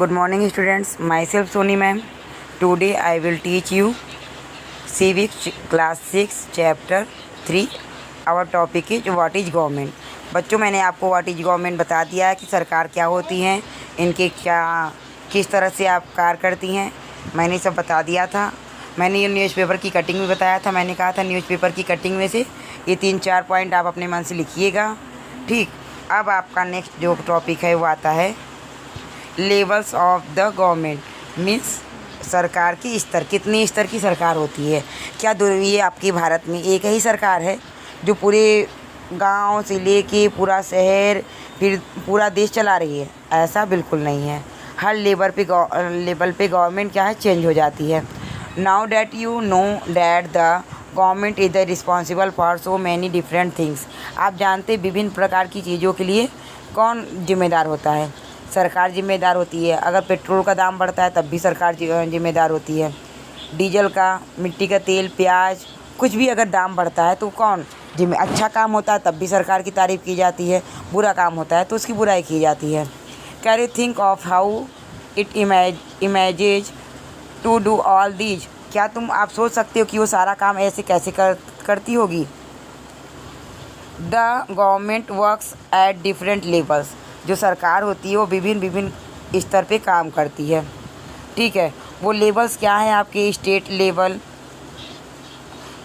Good morning students, myself Soni ma'am. Today I will teach you Civics class 6 chapter 3. Our topic is what is government. बच्चों, मैंने आपको what is government बता दिया है कि सरकार क्या होती हैं, इनके क्या किस तरह से आप कार्य करती हैं, मैंने सब बता दिया था। मैंने ये न्यूज़पेपर की कटिंग भी बताया था। मैंने कहा था न्यूज़पेपर की कटिंग में से ये 3-4 पॉइंट आप अपने मन से लिखिएगा। ठीक, अब आपका नेक्स्ट जो टॉपिक है वो आता है levels of the government. Means सरकार की स्तर, कितने स्तर की सरकार होती है। क्या ये आपके भारत में एक ही सरकार है जो पूरे गांव से लेके पूरा शहर फिर पूरा देश चला रही है? ऐसा बिल्कुल नहीं है। हर लेवल पे गवर्नमेंट क्या है, चेंज हो जाती है। Now that you know that the government is the responsible for so many different things. आप जानते विभिन्न प्रकार की चीज़ों के लिए कौन जिम्मेदार होता है? सरकार जिम्मेदार होती है। अगर पेट्रोल का दाम बढ़ता है तब भी सरकार जिम्मेदार होती है। डीजल का, मिट्टी का तेल, प्याज, कुछ भी अगर दाम बढ़ता है तो कौन अच्छा काम होता है तब भी सरकार की तारीफ़ की जाती है, बुरा काम होता है तो उसकी बुराई की जाती है। Can you think of how it images to do all these. क्या आप सोच सकते हो कि वो सारा काम ऐसे कैसे करती होगी? The government works at different levels. जो सरकार होती है वो विभिन्न स्तर पे काम करती है। ठीक है, वो लेवल्स क्या हैं आपके? State level,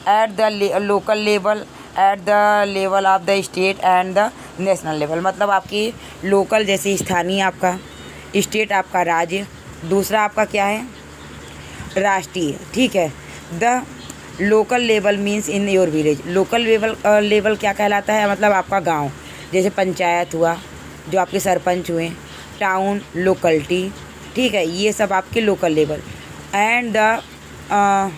at the local level, at the level of the state and the national level. मतलब आपकी लोकल जैसे स्थानीय आपका, स्टेट आपका राज्य, दूसरा आपका क्या है, राष्ट्रीय। ठीक है, the local level means in your village. Local level क्या कहलाता है? मतलब आपका गांव, जैसे पंचायत हुआ, जो आपके सरपंच हुए, टाउन, लोकलिटी। ठीक है, ये सब आपके local level. And the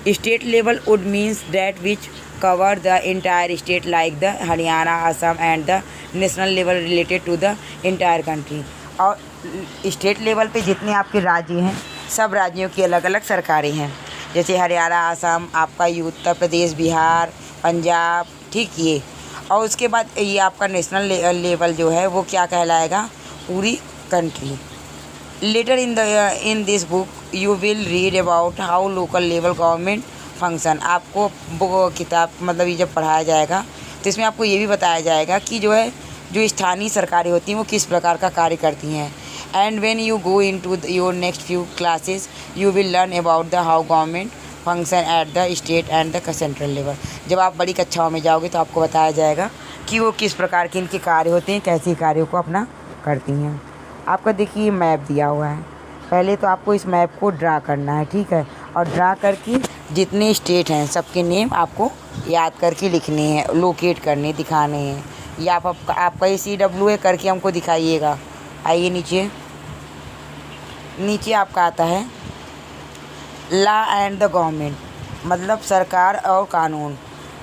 state level would means that which cover the entire state like the Haryana, Assam and the national level related to the entire country. और स्टेट लेवल पे जितने आपके राज्य हैं, सब राज्यों की अलग अलग सरकारें हैं। जैसे हरियाणा, असम, आपका उत्तर प्रदेश, बिहार, पंजाब। ठीक, ये और उसके बाद ये आपका नेशनल लेवल जो है वो क्या कहलाएगा? पूरी country. Later in this book you will read about how local level government function. आपको बुक किताब मतलब ये जब पढ़ाया जाएगा तो इसमें आपको ये भी बताया जाएगा कि जो स्थानीय सरकारें होती हैं वो किस प्रकार का कार्य करती हैं। And when you go into your next few classes you will learn about the how government function at the state and the central level. जब आप बड़ी कक्षाओं में जाओगे तो आपको बताया जाएगा कि वो किस प्रकार के इनके कार्य होते हैं, कैसे कार्यों को अपना करती हैं। आपका देखिए मैप दिया हुआ है। पहले तो आपको इस मैप को ड्रा करना है। ठीक है, और ड्रा करके जितने स्टेट हैं सबके नेम आपको याद करके लिखने हैं, लोकेट करने, दिखाने हैं। या आपका ये CWA करके हमको दिखाइएगा। आइए नीचे आपका आता है लॉ एंड द गवर्नमेंट, मतलब सरकार और कानून।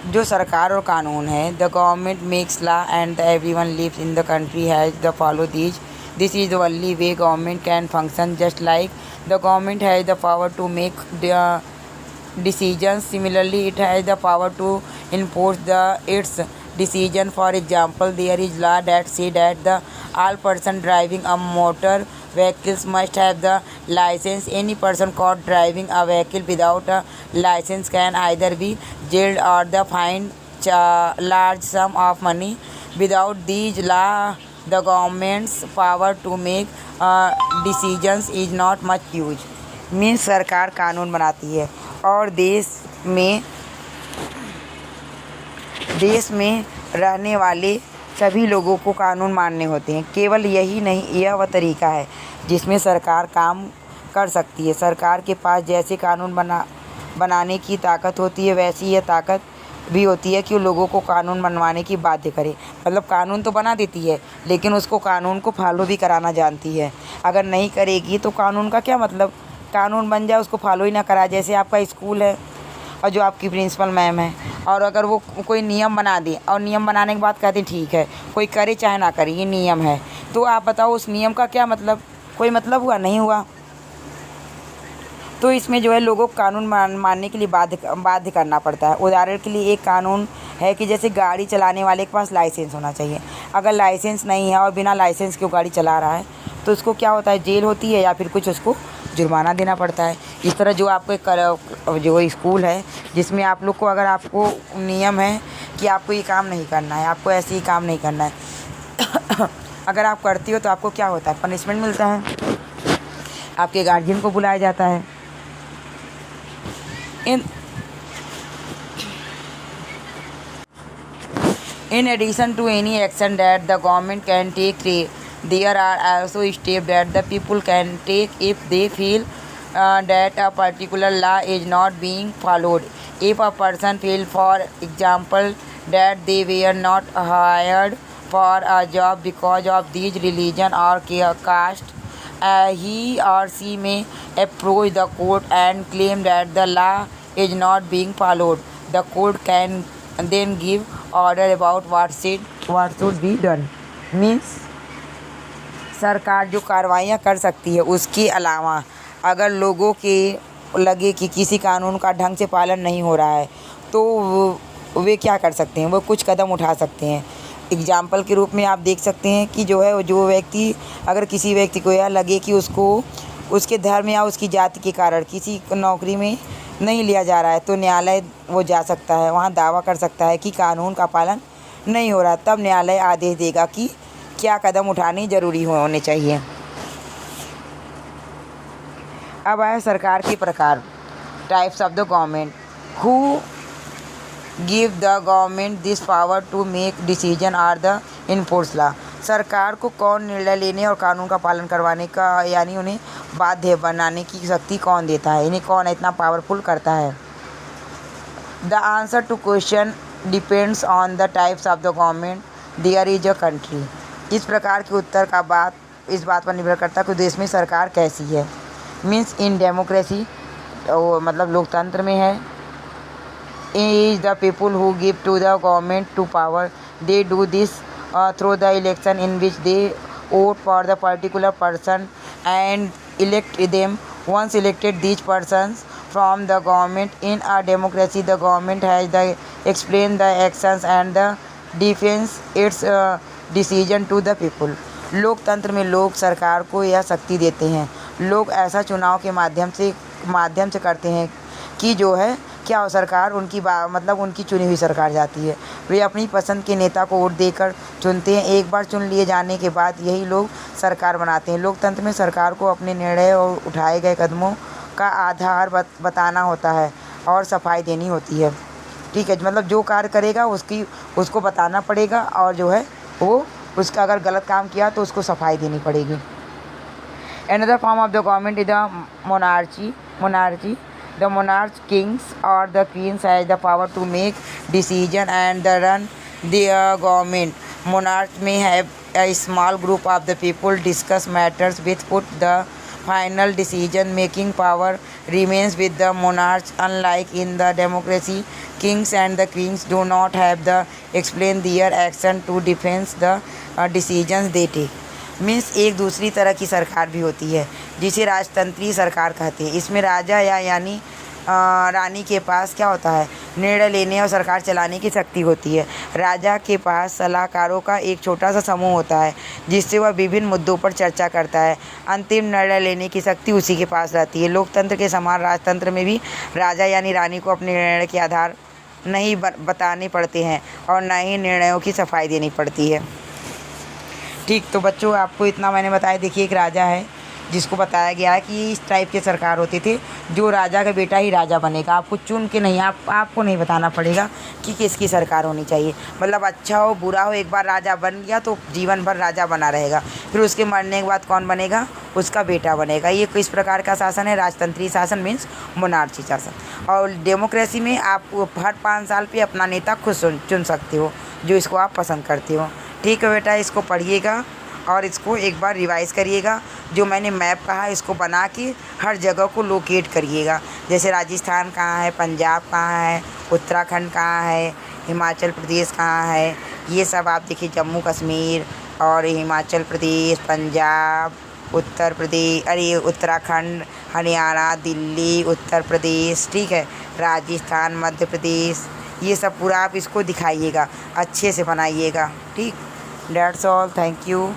जो सरकार और कानून है, the government makes law and everyone lives in the country has the follow this is the only way government can function. Just like the government has the power to make the decisions, similarly it has the power to enforce its decision. For example, there is law that say that the all person driving a motor vehicles must have the license. Any person caught driving a vehicle without a license can either be jailed or the fined large sum of money. Without these law, the government's power to make decisions is not much use. Means सरकार कानून बनाती है और देश में रहने वाले सभी लोगों को कानून मानने होते हैं। केवल यही नहीं, यह वह तरीका है जिसमें सरकार काम कर सकती है। सरकार के पास जैसे कानून बनाने की ताकत होती है, वैसी यह ताकत भी होती है कि वो लोगों को कानून बनवाने की बाध्य करे। मतलब कानून तो बना देती है लेकिन उसको कानून को फॉलो भी कराना जानती है। अगर नहीं करेगी तो कानून का क्या मतलब? कानून बन जाए उसको फॉलो ही ना करा। जैसे आपका स्कूल है और जो आपकी प्रिंसिपल मैम है, और अगर वो कोई नियम बना दे और नियम बनाने के बाद कहते ठीक है, कोई करे चाहे ना करे, ये नियम है, तो आप बताओ उस नियम का क्या मतलब? कोई मतलब हुआ? नहीं हुआ। तो इसमें जो है लोगों को कानून मानने के लिए बाध्य करना पड़ता है। उदाहरण के लिए एक कानून है कि जैसे गाड़ी चलाने वाले के पास लाइसेंस होना चाहिए। अगर लाइसेंस नहीं है और बिना लाइसेंस के वो गाड़ी चला रहा है तो उसको क्या होता है, जेल होती है या फिर कुछ उसको जुर्माना देना पड़ता है। इस तरह जो आपको जो स्कूल है जिसमें आप लोग को, अगर आपको नियम है कि आपको ये काम नहीं करना है, आपको ऐसे ही काम नहीं करना है अगर आप करती हो तो आपको क्या होता है, पनिशमेंट मिलता है, आपके गार्जियन को बुलाया जाता है। In addition to any action that the government can take, there are also steps that the people can take if they feel that a particular law is not being followed. If a person feels, for example, that they were not hired for a job because of these religion or caste, he or she may approach the court and claim that the law is not being followed. The court can then give order about what should be done. Means सरकार जो कार्रवाइयाँ कर सकती है, उसके अलावा अगर लोगों के लगे कि किसी कानून का ढंग से पालन नहीं हो रहा है तो वे क्या कर सकते हैं, वो कुछ कदम उठा सकते हैं। एग्जाम्पल के रूप में आप देख सकते हैं कि जो व्यक्ति, अगर किसी व्यक्ति को यह लगे कि उसको उसके धर्म या उसकी जाति के कारण किसी नौकरी में नहीं लिया जा रहा है तो न्यायालय वो जा सकता है, वहाँ दावा कर सकता है कि कानून का पालन नहीं हो रहा। तब न्यायालय आदेश देगा कि क्या कदम उठाने ज़रूरी होने चाहिए। अब आए सरकार के प्रकार, types of the government. Who give the government this power to make decision or the enforce law. सरकार को कौन निर्णय लेने और कानून का पालन करवाने का, यानी उन्हें बाध्य बनाने की शक्ति कौन देता है, इन्हें कौन इतना पावरफुल करता है। The answer to question depends on the types of the government there is a country. इस प्रकार के उत्तर का इस बात पर निर्भर करता है कि देश में सरकार कैसी है। मीन्स इन डेमोक्रेसी, मतलब लोकतंत्र में है, is the people who give to the government to power, they do this through the election in which they vote for the particular person and elect them. Once elected these persons from the government, in a democracy the government has the explain the actions and the defense its decision to the people. लोकतंत्र में लोग सरकार को यह शक्ति देते हैं, लोग ऐसा चुनाव के माध्यम से करते हैं कि जो है क्या हो, सरकार उनकी मतलब उनकी चुनी हुई सरकार जाती है। वे अपनी पसंद के नेता को वोट देकर चुनते हैं। एक बार चुन लिए जाने के बाद यही लोग सरकार बनाते हैं। लोकतंत्र में सरकार को अपने निर्णय और उठाए गए कदमों का आधार बताना होता है और सफाई देनी होती है। ठीक है, मतलब जो कार्य करेगा उसको बताना पड़ेगा और जो है वो उसका अगर गलत काम किया तो उसको सफाई देनी पड़ेगी। Another form of the government is the monarchy. The monarch, kings or the queens, has the power to make decision and run the government. Monarch may have a small group of the people discuss matters which put the final decision making power remains with the monarch. Unlike in the democracy, kings and the queens do not have the explain their action to defend the decisions they take. Means एक दूसरी तरह की सरकार भी होती है जिसे राजतंत्रीय सरकार कहते हैं। इसमें राजा यानी रानी के पास क्या होता है, निर्णय लेने और सरकार चलाने की शक्ति होती है। राजा के पास सलाहकारों का एक छोटा सा समूह होता है जिससे वह विभिन्न मुद्दों पर चर्चा करता है। अंतिम निर्णय लेने की शक्ति उसी के पास रहती है। लोकतंत्र के समान राजतंत्र में भी राजा यानी रानी को अपने निर्णय के आधार नहीं बताने पड़ते हैं और न ही निर्णयों की सफाई देनी पड़ती है। ठीक, तो बच्चों आपको इतना मैंने बताया। देखिए, एक राजा है जिसको बताया गया है कि इस टाइप के सरकार होते थे, जो राजा का बेटा ही राजा बनेगा। आपको चुन के नहीं, आपको नहीं बताना पड़ेगा कि किसकी सरकार होनी चाहिए। मतलब अच्छा हो बुरा हो, एक बार राजा बन गया तो जीवन भर राजा बना रहेगा। फिर उसके मरने के बाद कौन बनेगा, उसका बेटा बनेगा। ये किस प्रकार का शासन है, राजतंत्रीय शासन मीन्स मोनार्ची शासन। और डेमोक्रेसी में आप हर 5 साल पर अपना नेता खुद चुन सकते हो जो इसको आप पसंद करते हो। ठीक है बेटा, इसको पढ़िएगा और इसको एक बार रिवाइज़ करिएगा। जो मैंने मैप कहा इसको बना के हर जगह को लोकेट करिएगा। जैसे राजस्थान कहाँ है, पंजाब कहाँ है, उत्तराखंड कहाँ है, हिमाचल प्रदेश कहाँ है, ये सब आप देखिए। जम्मू कश्मीर और हिमाचल प्रदेश, पंजाब, उत्तराखंड, हरियाणा, दिल्ली, उत्तर प्रदेश, ठीक है, राजस्थान, मध्य प्रदेश, ये सब पूरा आप इसको दिखाइएगा, अच्छे से बनाइएगा। ठीक, दैट्स ऑल, थैंक यू।